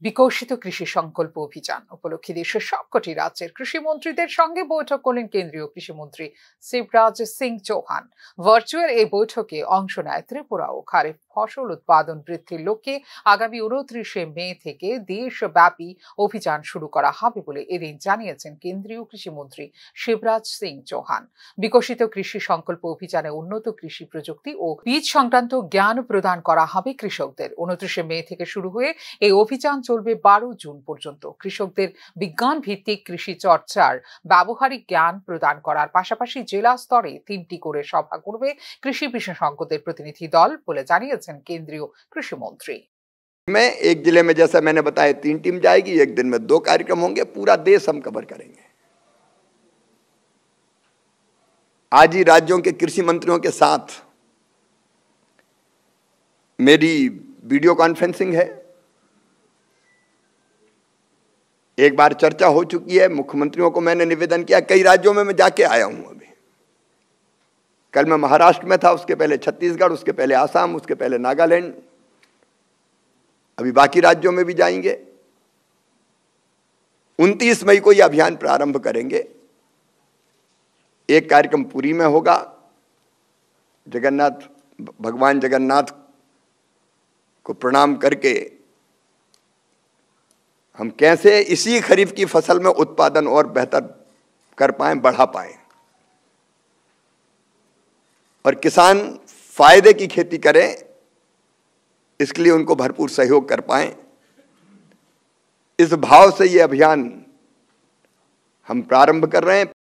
বিকশিত কৃষি সংকল্প অভিযান উপলক্ষে দেশের সবকটি রাজ্যের কৃষিমন্ত্রীদের সঙ্গে বৈঠক করলেন কেন্দ্রীয় কৃষিমন্ত্রী শিবরাজ সিং চৌহান। ভার্চুয়াল এই বৈঠকে অংশ নেয় ত্রিপুরা ও খারিফ ফসল উৎপাদন বৃদ্ধির লক্ষ্যে আগামী 29শে মে থেকে দেশব্যাপী অভিযান শুরু করা হবে বলে এদিন জানিয়েছেন কেন্দ্রীয় কৃষিমন্ত্রী শিবরাজ সিং চৌহান। বিকশিত কৃষি সংকল্প অভিযানে উন্নত কৃষি প্রযুক্তি ও বীজ সংক্রান্ত জ্ঞান প্রদান করা হবে কৃষকদের। 29শে মে থেকে শুরু হয়ে এই অভিযান চলবে 12 জুন পর্যন্ত। কৃষকদের বিজ্ঞান ভিত্তিক কৃষি চর্চার ব্যবহারিক জ্ঞান প্রদান করার পাশাপাশি জেলা স্তরে 3টি করে সভা করবে কৃষি বিশেষজ্ঞদের প্রতিনিধি দল বলে জানিয়েছেন কেন্দ্রীয় কৃষিমন্ত্রী। में एक जिले में जैसा मैंने बताया 3 टीम जाएगी, एक दिन में 2 कार्यक्रम होंगे, पूरा देश हम कवर करेंगे। आज ही राज्यों के कृषि मंत्रियों के साथ मेरी वीडियो कॉन्फ्रेंसिंग है। एक बार चर्चा हो चुकी है, मुख्यमंत्रियों को मैंने निवेदन किया, कई राज्यों में मैं जाके आया हूं। अभी कल मैं महाराष्ट्र में था, उसके पहले छत्तीसगढ़, उसके पहले आसाम, उसके पहले नागालैंड, अभी बाकी राज्यों में भी जाएंगे। 29 मई को यह अभियान प्रारंभ करेंगे। एक कार्यक्रम पुरी में होगा, भगवान जगन्नाथ को प्रणाम करके हम कैसे इसी खरीफ की फसल में उत्पादन और बेहतर कर पाएं, बढ़ा पाएं और किसान फायदे की खेती करें, इसके लिए उनको भरपूर सहयोग कर पाएं। इस भाव से ये अभियान हम प्रारंभ कर रहे हैं।